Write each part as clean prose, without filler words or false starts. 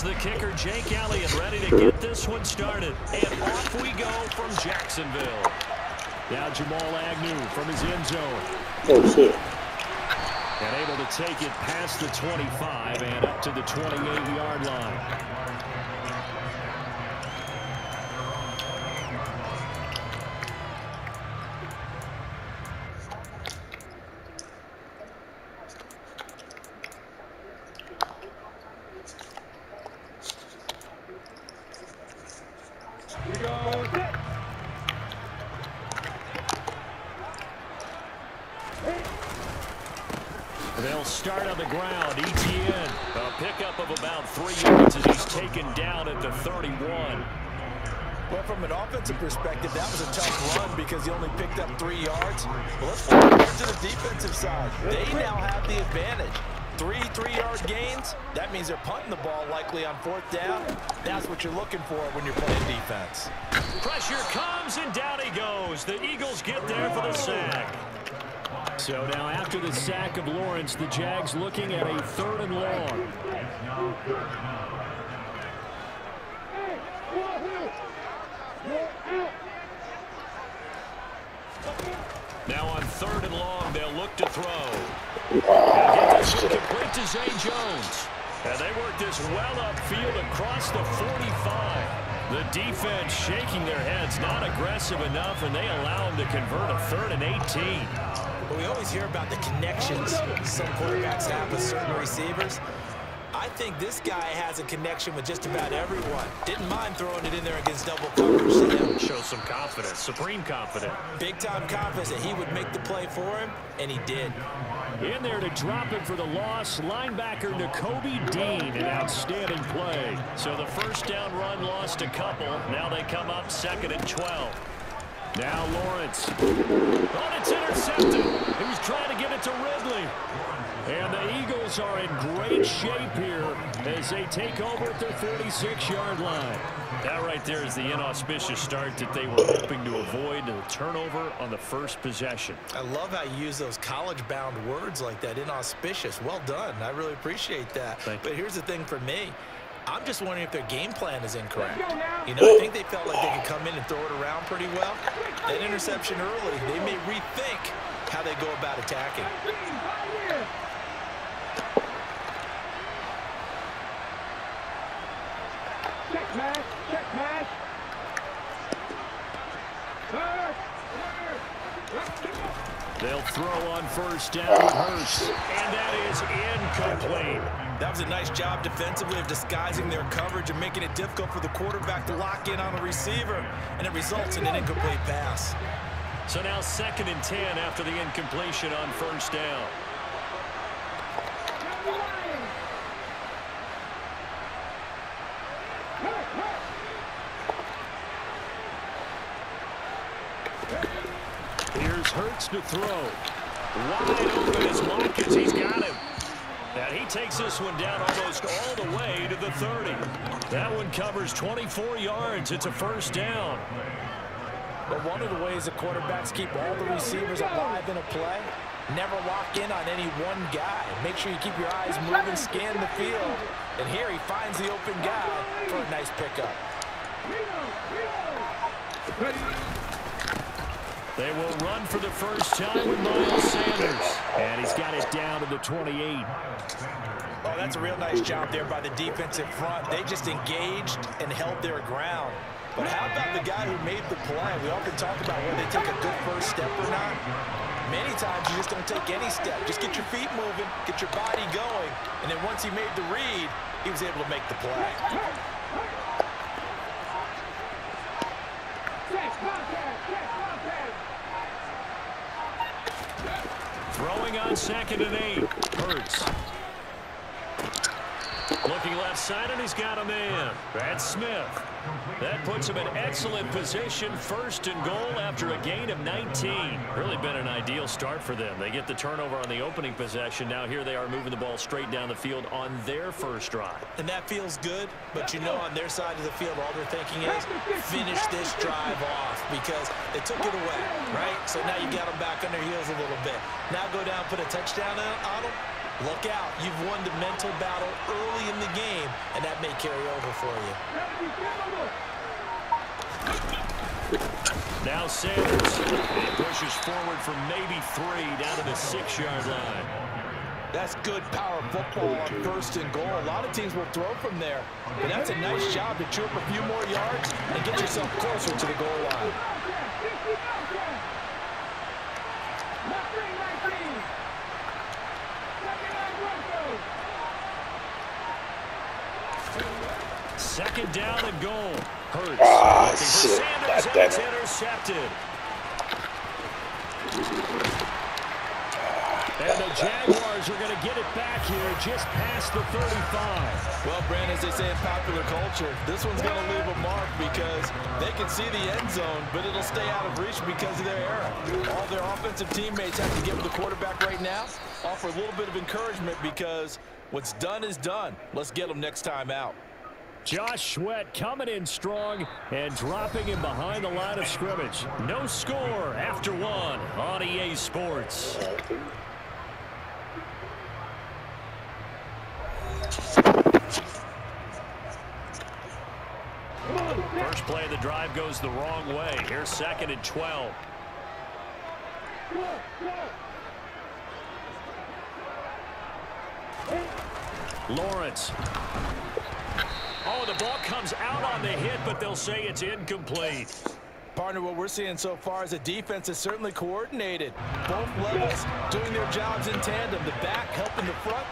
Here's the kicker, Jake Elliott, ready to get this one started. And off we go from Jacksonville. Now Jamal Agnew from his end zone. Oh, shit. And able to take it past the 25 and up to the 28-yard line. They'll start on the ground. ETN, a pickup of about 3 yards as he's taken down at the 31. Well, from an offensive perspective, that was a tough run because he only picked up 3 yards. Well, let's flip it to the defensive side. They now have the advantage. 3 3-yard gains. That means they're punting the ball likely on 4th down. That's what you're looking for when you're playing defense. Pressure comes, and down he goes. The Eagles get there for the sack. So now after the sack of Lawrence, the Jags looking at a 3rd and long. Now on 3rd and long, they'll look to throw. Get this one complete to Zay Jones. And they work this well upfield across the 45. The defense shaking their heads, not aggressive enough, and they allow him to convert a 3rd and 18. Well, we always hear about the connections some quarterbacks have with certain receivers. I think this guy has a connection with just about everyone. Didn't mind throwing it in there against double coverage. See him? Shows some confidence, supreme confidence. Big-time confidence that he would make the play for him, and he did. In there to drop it for the loss, linebacker Nakobe Dean, an outstanding play. So the first down run lost a couple. Now they come up 2nd and 12. Now Lawrence. Oh, it's intercepted. He was trying to get it to Ridley. And the Eagles are in great shape here as they take over at their 46-yard line. That right there is the inauspicious start that they were hoping to avoid, the turnover on the first possession. I love how you use those college-bound words like that, inauspicious. Well done. I really appreciate that. But here's the thing for me. I'm just wondering if their game plan is incorrect. You know, I think they felt like they could come in and throw it around pretty well. That interception early, they may rethink how they go about attacking. Check match, check match. They'll throw on 1st down with Hurts, and that is incomplete. That was a nice job defensively of disguising their coverage and making it difficult for the quarterback to lock in on a receiver, and it results in an incomplete pass. So now 2nd and 10 after the incompletion on 1st down. Here's Hurts to throw. Wide open as Marcus. He's got him. And he takes this one down almost all the way to the 30. That one covers 24 yards. It's a 1st down. But one of the ways the quarterbacks keep all the receivers alive in a play, never lock in on any one guy. Make sure you keep your eyes moving, scan the field. And here he finds the open guy for a nice pickup. They will run for the first time with Miles Sanders. And he's got it down to the 28. Oh, that's a real nice job there by the defensive front. They just engaged and held their ground. But how about the guy who made the play? We often talk about whether they take a good first step or not. Many times you just don't take any step. Just get your feet moving, get your body going. And then once he made the read, he was able to make the play. Throwing on 2nd and 8. Hurts. Looking left side, and he's got a man. That's Smith. That puts him in excellent position. 1st and goal after a gain of 19. Really been an ideal start for them. They get the turnover on the opening possession. Now here they are moving the ball straight down the field on their first drive. And that feels good, but you know on their side of the field, all they're thinking is finish this drive off because they took it away, right? So now you got them back on their heels a little bit. Now go down, put a touchdown on them. Look out. You've won the mental battle early in the game, and that may carry over for you. Now Sanders. He pushes forward for maybe 3 down to the 6-yard line. That's good power football on 1st and goal. A lot of teams will throw from there. But that's a nice job to chew up a few more yards and get yourself closer to the goal line. Second down and goal. Hurts. Ah, shit. Sanders, and it's intercepted. And the Jaguars are going to get it back here just past the 35. Well, Brandon, as they say in popular culture, this one's going to leave a mark because they can see the end zone, but it'll stay out of reach because of their error. All their offensive teammates have to give the quarterback right now, offer a little bit of encouragement because what's done is done. Let's get them next time out. Josh Sweat coming in strong and dropping him behind the line of scrimmage. No score after 1 on EA Sports. First play of the drive goes the wrong way. Here's 2nd and 12. Lawrence. Oh, the ball comes out on the hit, but they'll say it's incomplete. Partner, what we're seeing so far is the defense is certainly coordinated. Both levels doing their jobs in tandem. The back helping the front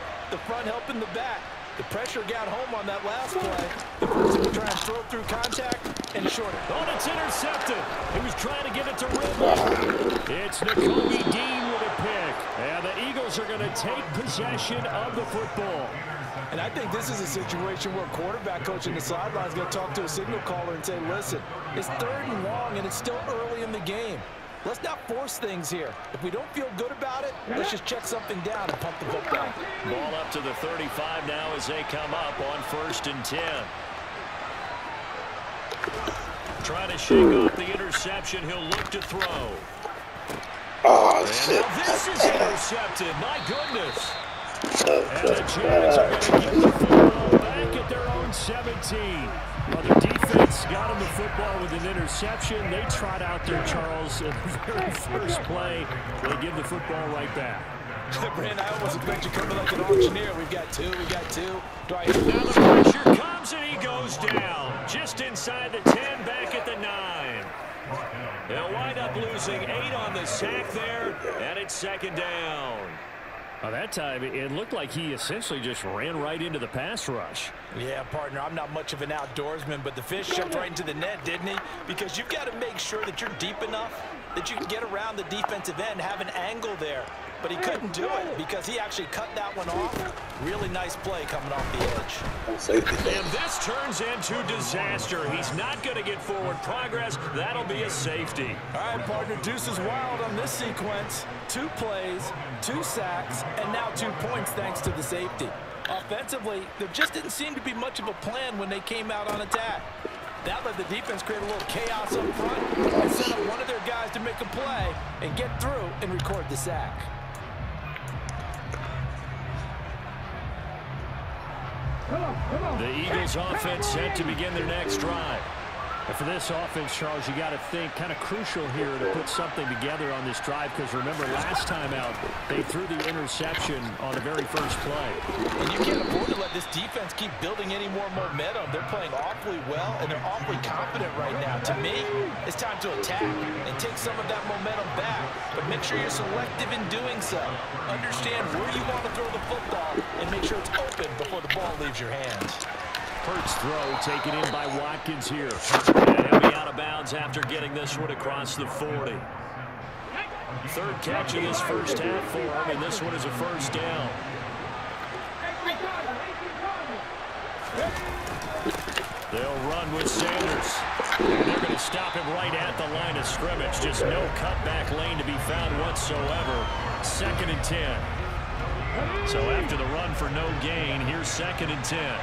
helping the back. The pressure got home on that last play. The person was trying to throw through contact and short it. Oh, it's intercepted. He was trying to get it to Ridley. It's Nakobe Dean with a pick. And the Eagles are going to take possession of the football. And I think this is a situation where quarterback coach in the sideline is going to talk to a signal caller and say, listen, it's 3rd and long and it's still early in the game. Let's not force things here. If we don't feel good about it, let's just check something down and pump the football. Ball up to the 35 now as they come up on 1st and 10. Trying to shake off the interception. He'll look to throw. Oh, and shit. This is intercepted. My goodness. And the Jags are going to get the football back at their own 17. Well, the defense got them the football with an interception. They trot out there, Charles, in the very first play. They give the football right back. Brandon, I almost expect you coming like an auctioneer. We've got two. Do I... Now the pressure comes and he goes down. Just inside the 10, back at the 9. They'll wind up losing 8 on the sack there, and it's 2nd down. Well, that time, it looked like he essentially just ran right into the pass rush. Yeah, partner, I'm not much of an outdoorsman, but the fish jumped right into the net, didn't he? Because you've got to make sure that you're deep enough that you can get around the defensive end, have an angle there. But he couldn't do it because he actually cut that one off. Really nice play coming off the edge. And this turns into disaster. He's not going to get forward progress. That'll be a safety. All right, partner, deuce is wild on this sequence. 2 plays, 2 sacks, and now 2 points thanks to the safety. Offensively, there just didn't seem to be much of a plan when they came out on attack. That let the defense create a little chaos up front and set up one of their guys to make a play and get through and record the sack. The Eagles offense set to begin their next drive. And for this offense, Charles, you got to think kind of crucial here to put something together on this drive because remember last time out they threw the interception on the very first play. And you can't afford to let this defense keep building any more momentum. They're playing awfully well and they're awfully confident right now. To me, it's time to attack and take some of that momentum back. But make sure you're selective in doing so. Understand where you want to throw the football and make sure it's open before the ball leaves your hands. Hurts throw taken in by Watkins here. And he'll be out of bounds after getting this one across the 40. 3rd catch of this first half for him, and this one is a 1st down. They'll run with Sanders. And they're going to stop him right at the line of scrimmage. Just no cutback lane to be found whatsoever. 2nd and 10. So after the run for no gain, here's 2nd and 10.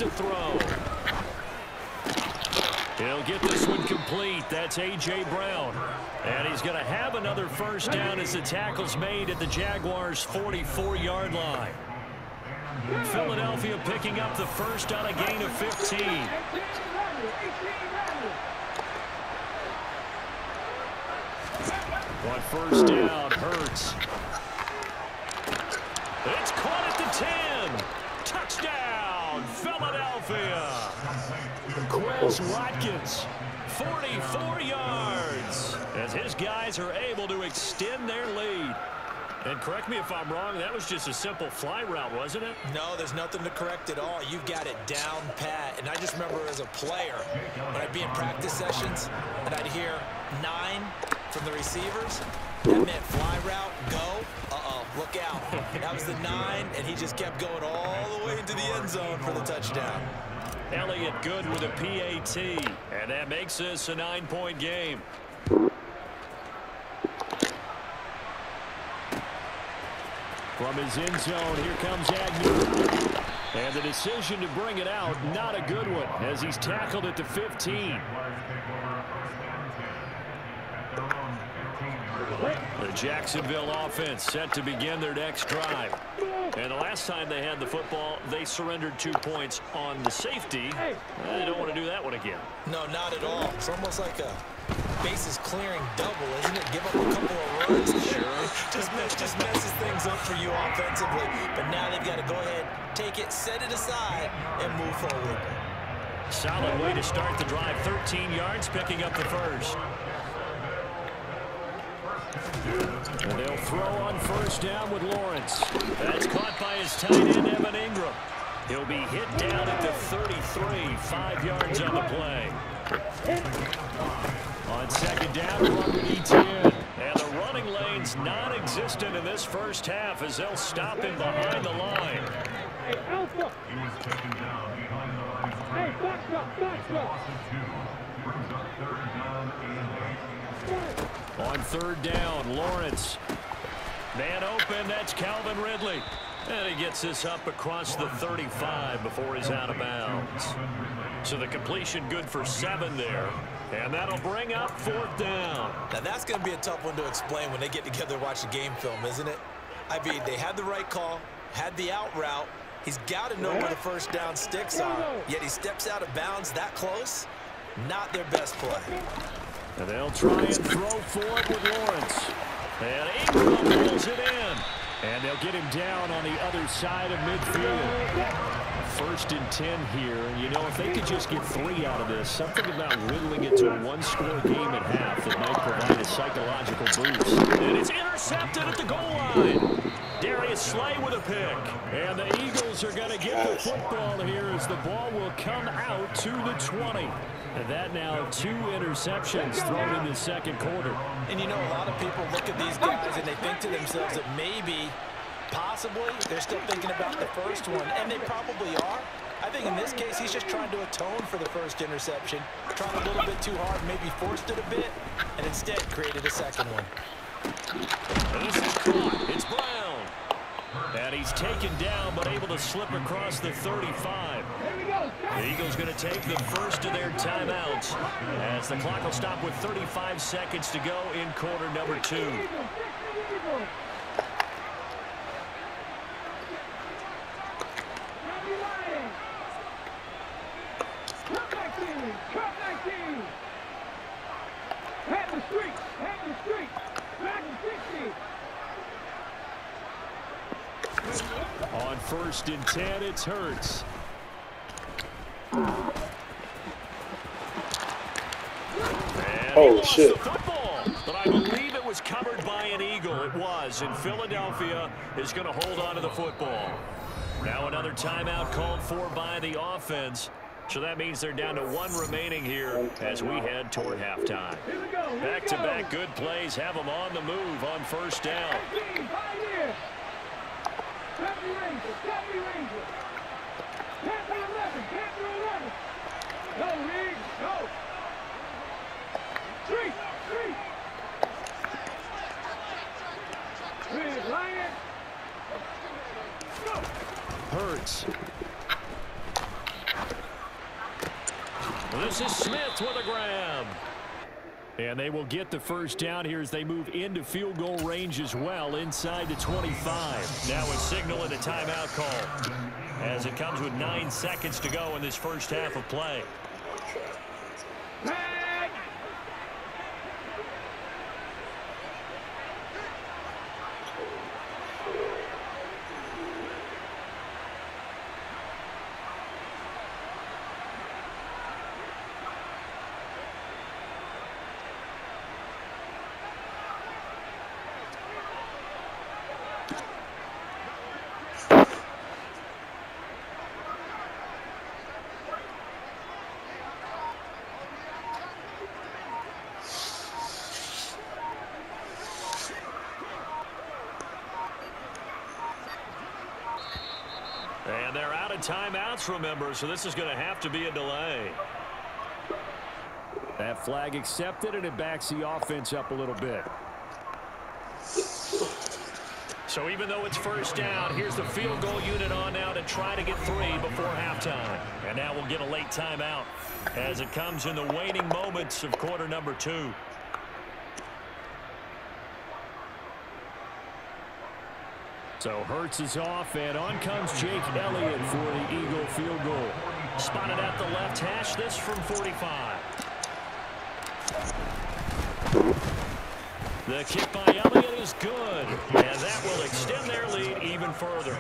to throw. He'll get this one complete. That's A.J. Brown. And he's going to have another first down as the tackle's made at the Jaguars' 44-yard line. Philadelphia picking up the first on a gain of 15. On first down, Hurts. It's caught at the 10. Touchdown, Philadelphia. Quez Watkins, 44 yards, as his guys are able to extend their lead. And correct me if I'm wrong, that was just a simple fly route, wasn't it? No, there's nothing to correct at all. You've got it down pat. And I just remember as a player, when I'd be in practice sessions, and I'd hear 9 from the receivers, that meant fly route, go, look out. That was the 9, and he just kept going all the way into the end zone for the touchdown. Elliott good with a PAT, and that makes this a 9-point game. From his end zone, here comes Agnew. And the decision to bring it out, not a good one, as he's tackled at the 15. The Jacksonville offense set to begin their next drive. And the last time they had the football, they surrendered 2 points on the safety. They don't want to do that one again. No, not at all. It's almost like a bases clearing double, isn't it? Give up a couple of runs. Sure. just messes things up for you offensively. But now they've got to go ahead, take it, set it aside, and move forward. Solid way to start the drive. 13 yards, picking up the first. And they'll throw on first down with Lawrence. That's caught by his tight end, Evan Ingram. He'll be hit down at the 33, 5 yards on the play. On second down, Robert Etienne. And the running lane's non-existent in this first half as they'll stop him behind the line. Hey, Alpha. Hey, box up. On third down, Lawrence. Man open, that's Calvin Ridley. And he gets this up across the 35 before he's out of bounds. So the completion good for 7 there. And that'll bring up fourth down. Now that's going to be a tough one to explain when they get together and watch the game film, isn't it? I mean, they had the right call, had the out route. He's got to know where the first down sticks are. Yet he steps out of bounds that close. Not their best play. And they'll try and throw for it with Lawrence. And Ingram pulls it in. And they'll get him down on the other side of midfield. First and 10 here. And, you know, if they could just get 3 out of this, something about whittling it to a one-score game at half that might provide a psychological boost. And it's intercepted at the goal line. Darius Slay with a pick. And the Eagles are going to get the football here as the ball will come out to the 20. And that now 2 interceptions thrown in the second quarter. And you know, a lot of people look at these guys and they think to themselves that maybe, possibly, they're still thinking about the first one. And they probably are. I think in this case, he's just trying to atone for the first interception. Trying a little bit too hard, maybe forced it a bit, and instead created a second one. And this is caught. It's Brown. And he's taken down, but able to slip across the 35. The Eagles going to take the first of their timeouts as the clock will stop with 35 seconds to go in quarter number 2. On first and 10, it's Hurts. Oh, shit. Football, but I believe it was covered by an Eagle. It was, and Philadelphia is going to hold on to the football. Now another timeout called for by the offense. So that means they're down to 1 remaining here as we head toward halftime. Back-to-back good plays have them on the move on first down. Hurts. This is Smith with a grab. And they will get the first down here as they move into field goal range as well inside the 25. Now a signal and a timeout call as it comes with 9 seconds to go in this first half of play. And they're out of timeouts, remember, so this is going to have to be a delay. That flag accepted, and it backs the offense up a little bit. So even though it's first down, here's the field goal unit on now to try to get 3 before halftime. And now we'll get a late timeout as it comes in the waning moments of quarter number 2. So Hurts is off, and on comes Jake Elliott for the Eagle field goal. Spotted at the left hash, this from 45. The kick by Elliott is good, and that will extend their lead even further.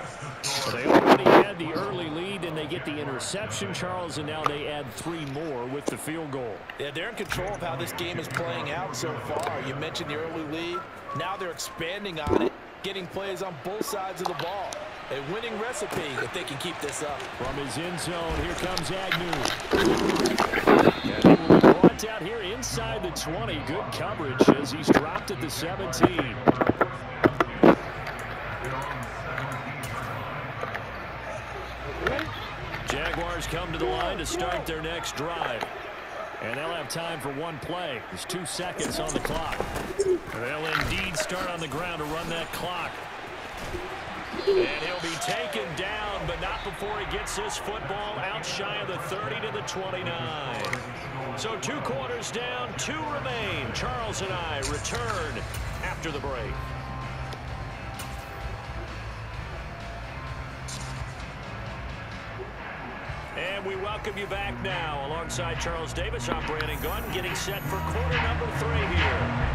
They already had the early lead, and they get the interception, Charles, and now they add 3 more with the field goal. Yeah, they're in control of how this game is playing out so far. You mentioned the early lead. Now they're expanding on it, getting plays on both sides of the ball. A winning recipe if they can keep this up. From his end zone, here comes Agnew. And he will be brought out here inside the 20. Good coverage as he's dropped at the 17. Jaguars come to the line to start their next drive. And they'll have time for 1 play. There's 2 seconds on the clock. They'll indeed start on the ground to run that clock. And he'll be taken down, but not before he gets this football out shy of the 30 to the 29. So 2 quarters down, 2 remain. Charles and I return after the break. And we welcome you back now. Alongside Charles Davis, I'm Brandon Gunn, getting set for quarter number 3 here.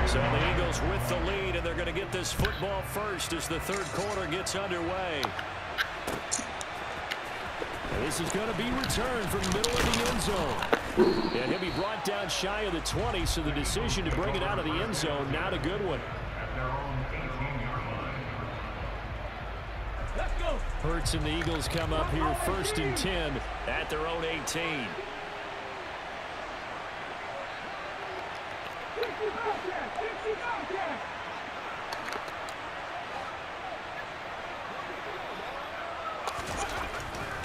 So the Eagles with the lead, and they're going to get this football first as the 3rd quarter gets underway. And this is going to be returned from the middle of the end zone. And he'll be brought down shy of the 20, so the decision to bring it out of the end zone, not a good one. Hurts and the Eagles come up here 1st and 10 at their own 18.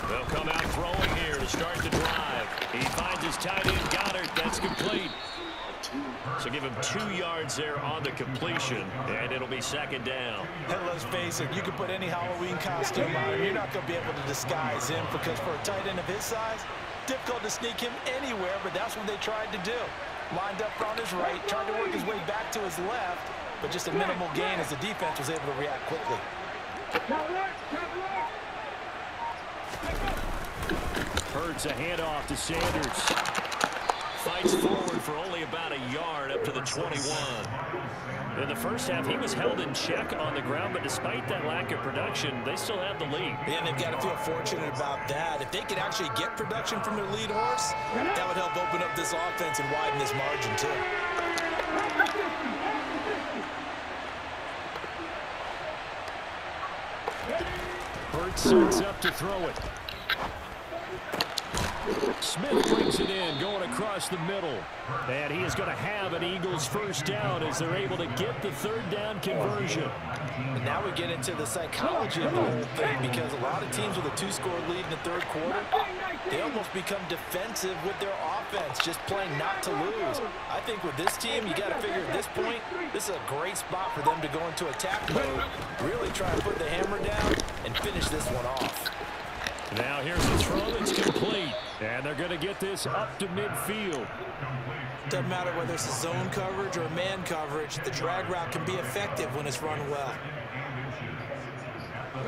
They'll come out throwing here to start the drive. He finds his tight end Goddard. That's complete. So give him 2 yards there on the completion, and it'll be 2nd down. And let's face it, you can put any Halloween costume on him. You're not going to be able to disguise him because for a tight end of his size, difficult to sneak him anywhere, but that's what they tried to do. Lined up on his right, tried to work his way back to his left, but just a minimal gain as the defense was able to react quickly. Hurts a handoff to Sanders. Fights forward for only about a yard up to the 21. In the first half, he was held in check on the ground, but despite that lack of production, they still have the lead. And they've got to feel fortunate about that. If they could actually get production from their lead horse, that would help open up this offense and widen this margin too. Hurts sets up to throw it. Smith brings it in, going across the middle. And he is going to have an Eagles first down as they're able to get the 3rd down conversion. And now we get into the psychology of the whole thing, because a lot of teams with a 2-score lead in the 3rd quarter, they almost become defensive with their offense, just playing not to lose. I think with this team, you got to figure at this point, this is a great spot for them to go into attack mode, really try to put the hammer down and finish this one off. Now here's a throw that's complete. And they're going to get this up to midfield. Doesn't matter whether it's a zone coverage or a man coverage, the drag route can be effective when it's run well.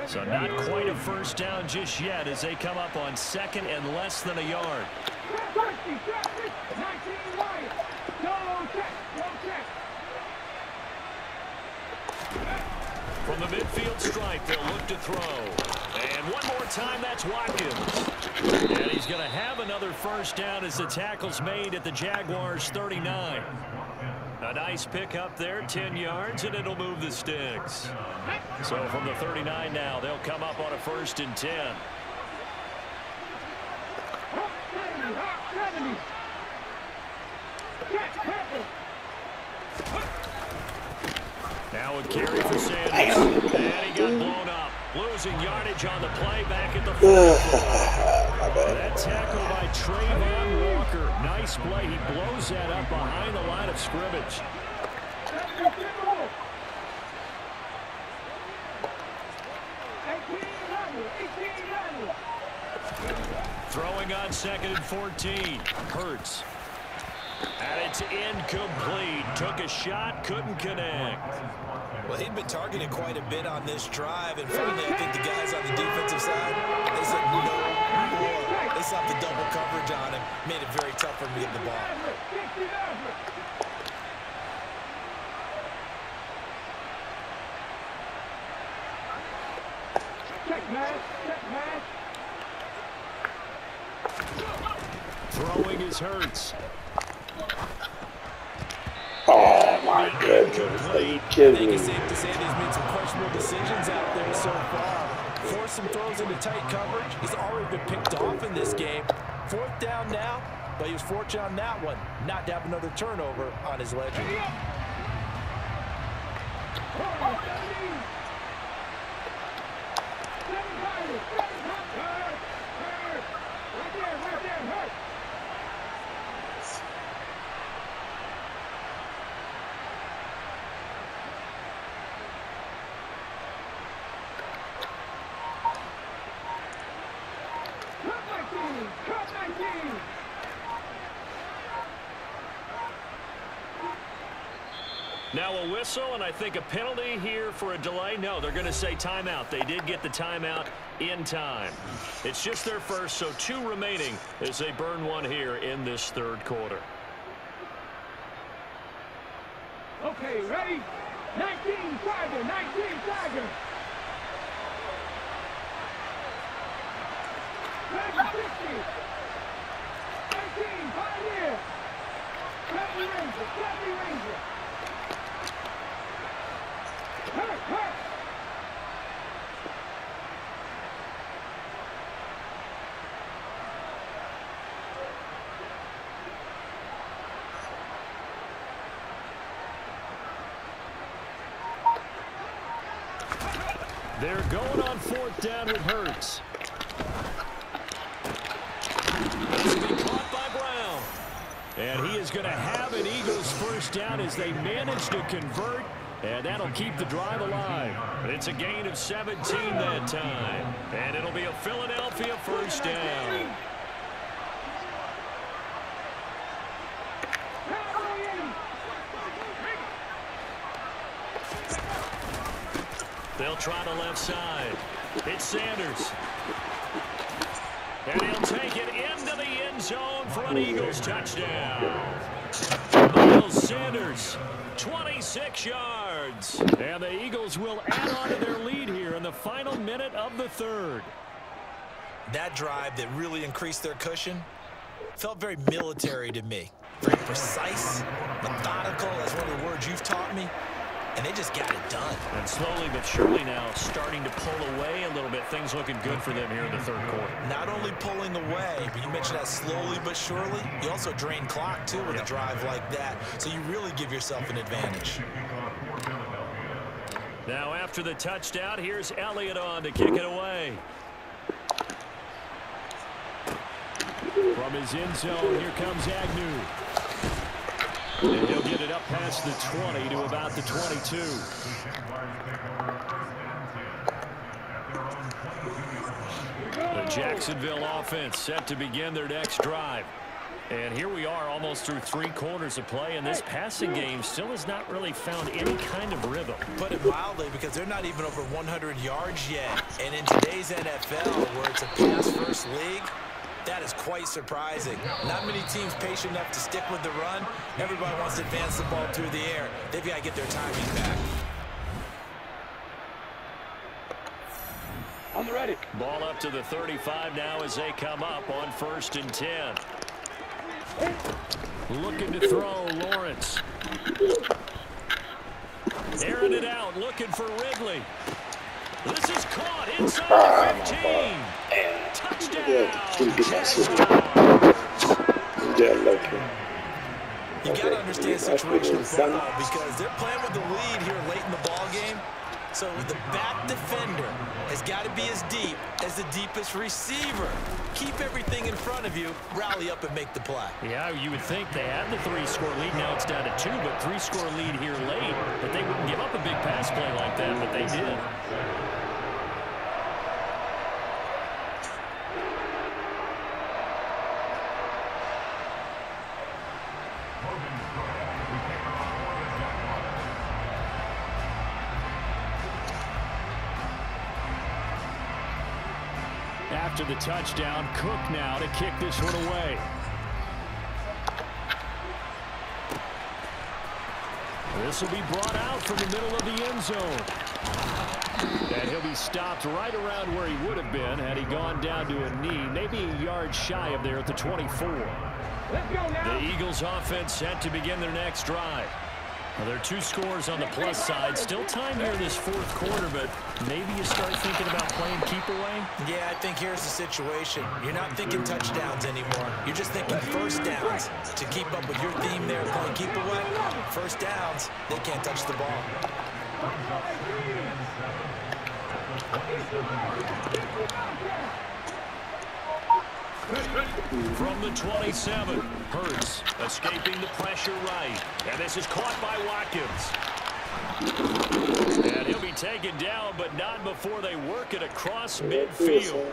So not quite a first down just yet as they come up on second and less than a yard. From the midfield stripe, they'll look to throw. And one more time, that's Watkins. And he's going to have another first down as the tackle's made at the Jaguars' 39. A nice pickup there, 10 yards, and it'll move the sticks. So from the 39 now, they'll come up on a 1st and 10. Now a carry for Sanders. And he got blown up. Losing yardage on the play back at the 4. That tackle by Trayvon Walker. Nice play. He blows that up behind the line of scrimmage. Throwing on 2nd and 14. Hurts. And it's incomplete. Took a shot, couldn't connect. Well, he'd been targeted quite a bit on this drive, and finally I think the guys on the defensive side, they said no more. They stopped the double coverage on him, made it very tough for him to get the ball. Throwing is Hurts. Oh my goodness, are you kidding I think me? it's safe to say he's made some questionable decisions out there so far. Forced some throws into tight coverage. He's already been picked off in this game. 4th down now, but he was fortunate on that one not to have another turnover on his ledger. Now a whistle, and I think a penalty here for a delay. No, they're going to say timeout. They did get the timeout in time. It's just their first, so 2 remaining as they burn one here in this 3rd quarter. Okay, ready? 19 Tiger, 19 Tiger. 60. 18 Pioneer. 70 Ranger, 70 Ranger. Hurt. They're going on 4th down with Hurts. This will be caught by Brown. And he is going to have an Eagles first down as they manage to convert. And that'll keep the drive alive. It's a gain of 17 that time. And it'll be a Philadelphia first down. They'll try the left side. It's Sanders. And he'll take it into the end zone for an Eagles touchdown. Miles Sanders, 26 yards. And the Eagles will add on to their lead here in the final minute of the 3rd. That drive that really increased their cushion felt very military to me. Very precise, methodical, that's one of the words you've taught me. And they just got it done. And slowly but surely now starting to pull away a little bit. Things looking good for them here in the 3rd quarter. Not only pulling away, but you mentioned that slowly but surely. You also drain clock, too, with a drive like that. So you really give yourself an advantage. Now after the touchdown, here's Elliott on to kick it away. From his end zone, here comes Agnew. And he'll get it up past the 20 to about the 22. The Jacksonville offense set to begin their next drive. And here we are almost through 3 quarters of play, and this passing game still has not really found any kind of rhythm. Put it mildly, because they're not even over 100 yards yet. And in today's NFL, where it's a pass-first league, that is quite surprising. Not many teams patient enough to stick with the run. Everybody wants to advance the ball through the air. They've got to get their timing back. On the ready. Ball up to the 35 now as they come up on 1st and 10. Looking to throw, Lawrence. Airing it out, looking for Ridley. This is caught inside the 15. Touchdown. You got to understand situational football because they're playing with the lead here late in the ball game. So the back defender has got to be as deep as the deepest receiver. Keep everything in front of you, rally up and make the play. Yeah, you would think they had the 3-score lead. Now it's down to 2, but 3-score lead here late. But they wouldn't give up a big pass play like that, but they did. After the touchdown, Cook now to kick this one away. This will be brought out from the middle of the end zone. And he'll be stopped right around where he would have been had he gone down to a knee, maybe a yard shy of there at the 24. Let's go now. The Eagles offense set to begin their next drive. Well, there are 2 scores on the plus side. Still time here this 4th quarter, but maybe you start thinking about playing keep away? Yeah, I think here's the situation. You're not thinking touchdowns anymore. You're just thinking first downs. To keep up with your theme there, playing keep away, first downs, they can't touch the ball. From the 27, Hurts escaping the pressure right. And this is caught by Watkins. And he'll be taken down, but not before they work it across midfield.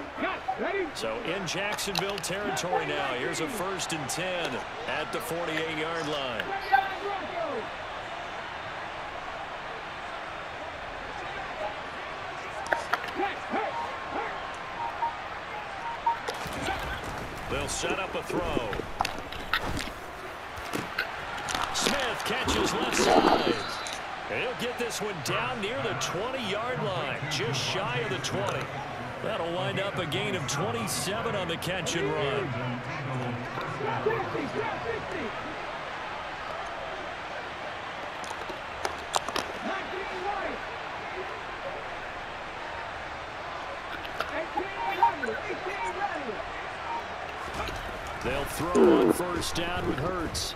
So in Jacksonville territory now. Here's a 1st and 10 at the 48-yard line. They'll set up a throw. Smith catches left side. And he'll get this one down near the 20-yard line, just shy of the 20. That'll wind up a gain of 27 on the catch and run. They'll throw on 1st down with Hurts.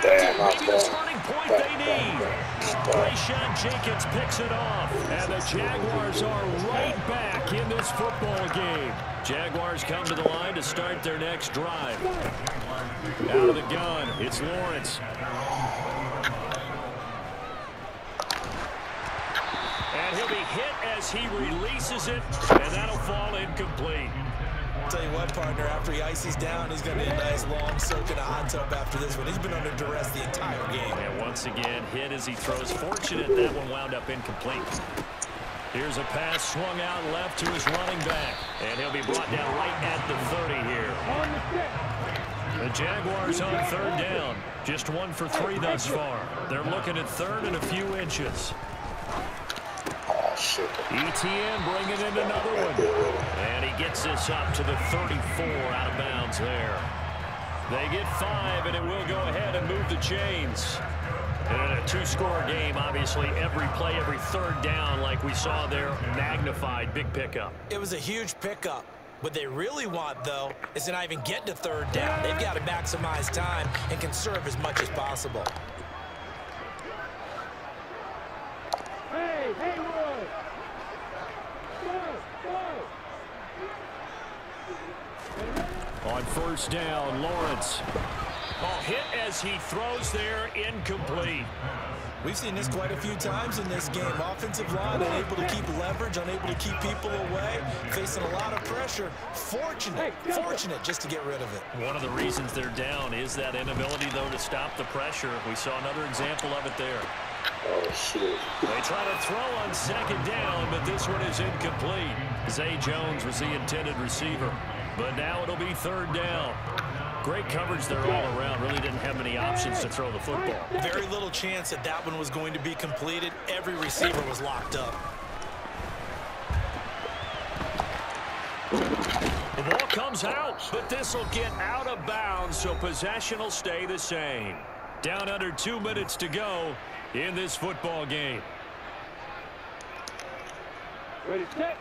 Damn, maybe the turning point they need. Rayshawn Jenkins picks it off, and the Jaguars are right back in this football game. Jaguars come to the line to start their next drive. Out of the gun, it's Lawrence. And he'll be hit as he releases it, and that'll fall incomplete. I'll tell you what, partner, after he ices down, he's going to need a nice long soak in a hot tub after this one. He's been under duress the entire game. And once again, hit as he throws. Fortunate that one wound up incomplete. Here's a pass swung out left to his running back. And he'll be brought down right at the 30 here. The Jaguars on 3rd down. Just 1 for 3 thus far. They're looking at 3rd and a few inches. ETN bringing in another one. And he gets this up to the 34 out of bounds there. They get 5, and it will go ahead and move the chains. And in a 2-score game, obviously, every play, every 3rd down, like we saw there, magnified. Big pickup. It was a huge pickup. What they really want, though, is to not even get to 3rd down. They've got to maximize time and conserve as much as possible. Hey, Haywood! On 1st down, Lawrence. Oh, hit as he throws there, incomplete. We've seen this quite a few times in this game. Offensive line unable to keep leverage, unable to keep people away, facing a lot of pressure. Fortunate just to get rid of it. One of the reasons they're down is that inability, though, to stop the pressure. We saw another example of it there. Oh, shit. They try to throw on second down, but this one is incomplete. Zay Jones was the intended receiver, but now it'll be third down. Great coverage there all around. Really didn't have many options to throw the football. Very little chance that that one was going to be completed. Every receiver was locked up. The ball comes out, but this will get out of bounds, so possession will stay the same. Down under 2 minutes to go in this football game. Ready, set.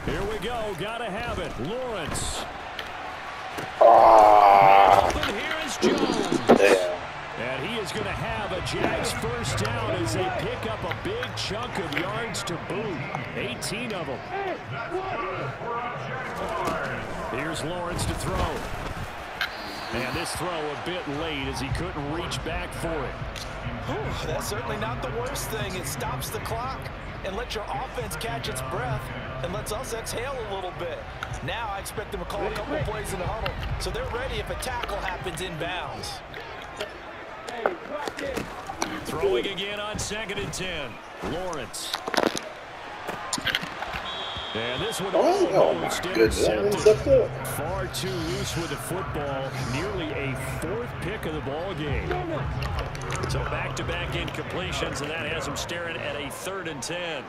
Here we go. Gotta have it. Lawrence. Open here is Jones. Damn. And he is going to have a Jags first down as they pick up a big chunk of yards to boot. 18 of them. Here's Lawrence to throw. And this throw a bit late as he couldn't reach back for it. Whew, that's certainly not the worst thing. It stops the clock and lets your offense catch its breath and lets us exhale a little bit. Now I expect them to call a couple plays in the huddle, so they're ready if a tackle happens inbounds. Throwing again on 2nd and 10. Lawrence. And this one almost intercepted. Far too loose with the football. Nearly a 4th pick of the ball game. So back-to-back incompletions, and that has him staring at a 3rd and 10.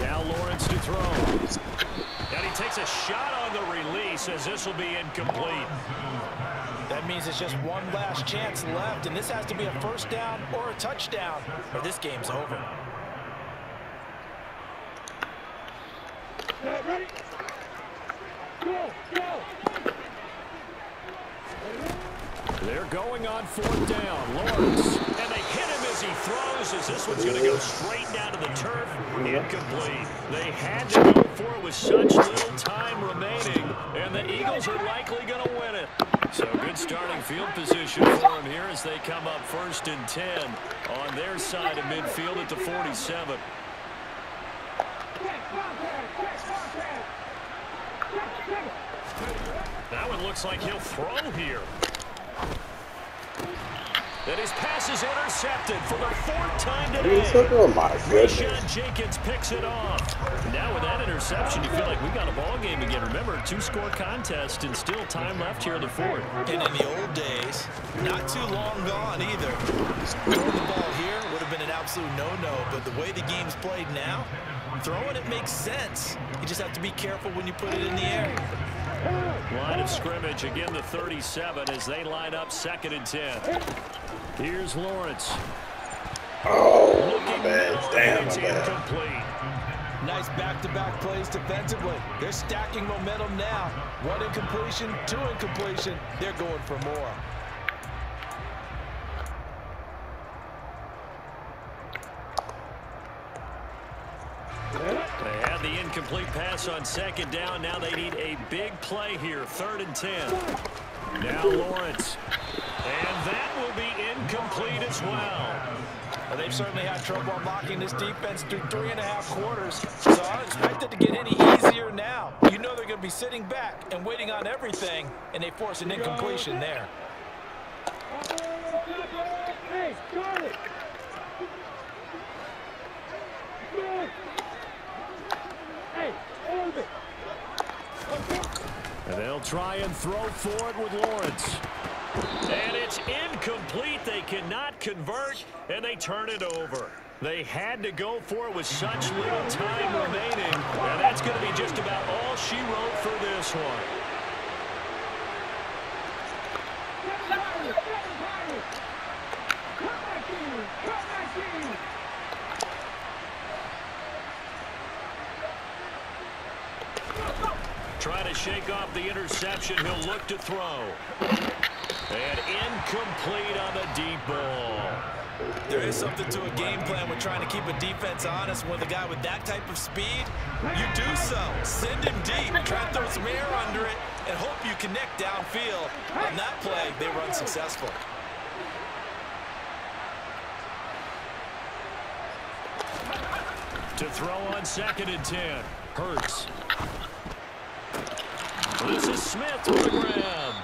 Now Lawrence to throw. And he takes a shot on the release as this will be incomplete. That means it's just one last chance left, and this has to be a first down or a touchdown, or this game's over. Ready? Go, go. They're going on 4th down. Lawrence. And they hit him as he throws, as this one's going to go straight down to the turf. Incomplete. They had to go for it with such little time remaining, and the Eagles are likely going to win it. So good starting field position for them here as they come up 1st and 10 on their side of midfield at the 47. That one looks like he'll throw here. And his pass is intercepted for the 4th time today. Oh my goodness. Rashawn Jenkins picks it off. Now with that interception, you feel like we got a ball game again. Remember, 2-score contest and still time left here in the 4th. And in the old days, not too long gone either. Throwing the ball here would have been an absolute no-no, but the way the game's played now, throwing it makes sense. You just have to be careful when you put it in the air. Line of scrimmage, again the 37 as they line up 2nd and 10. Here's Lawrence. Oh, my bad. Damn, It's my bad. incomplete. Nice back-to-back plays defensively. They're stacking momentum now. 1 incompletion, 2 incompletion. They're going for more. They had the incomplete pass on 2nd down. Now they need a big play here. 3rd and 10. Now Lawrence. And that will be incomplete as well. Well, they've certainly had trouble unlocking this defense through 3.5 quarters. So I don't expect it to get any easier now. You know they're going to be sitting back and waiting on everything, and they force an incompletion there. Hey, Charlie. Hey, hold it. And they'll try and throw for it with Lawrence. And it's incomplete. They cannot convert, and they turn it over. They had to go for it with such little time remaining, and that's going to be just about all she wrote for this one. Trying to shake off the interception. He'll look to throw. And incomplete on the deep ball. There is something to a game plan with trying to keep a defense honest. With a guy with that type of speed, you do so. Send him deep, try to throw some air under it, and hope you connect downfield. On that play, they were unsuccessful. To throw on 2nd and 10. Hurts. This is Smith with the grab.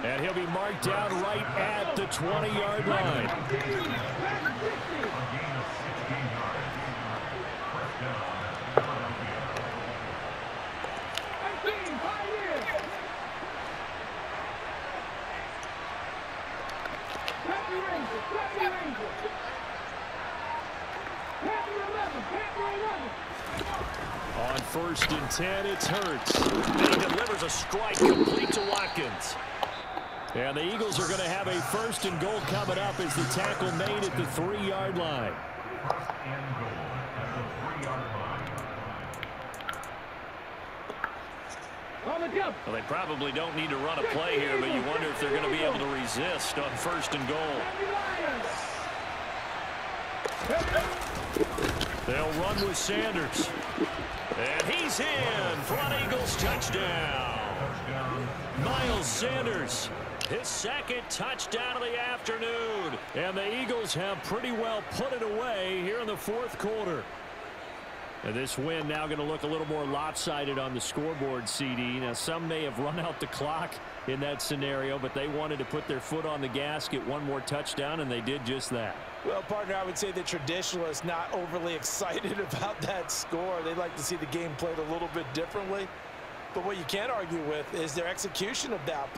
And he'll be marked down right at the 20-yard line. On 1st and 10, it's Hurts. And he delivers a strike complete to Watkins. And the Eagles are going to have a 1st and goal coming up as the tackle made at the 3-yard line. Well, they probably don't need to run a play here, but you wonder if they're going to be able to resist on 1st and goal. They'll run with Sanders. And he's in. Front Eagles touchdown. Miles Sanders, his 2nd touchdown of the afternoon. And the Eagles have pretty well put it away here in the 4th quarter. And this win now going to look a little more lopsided on the scoreboard, CD. Now, some may have run out the clock in that scenario, but they wanted to put their foot on the gas, get one more touchdown, and they did just that. Well, partner, I would say the traditionalists not overly excited about that score. They'd like to see the game played a little bit differently. But what you can't argue with is their execution of that.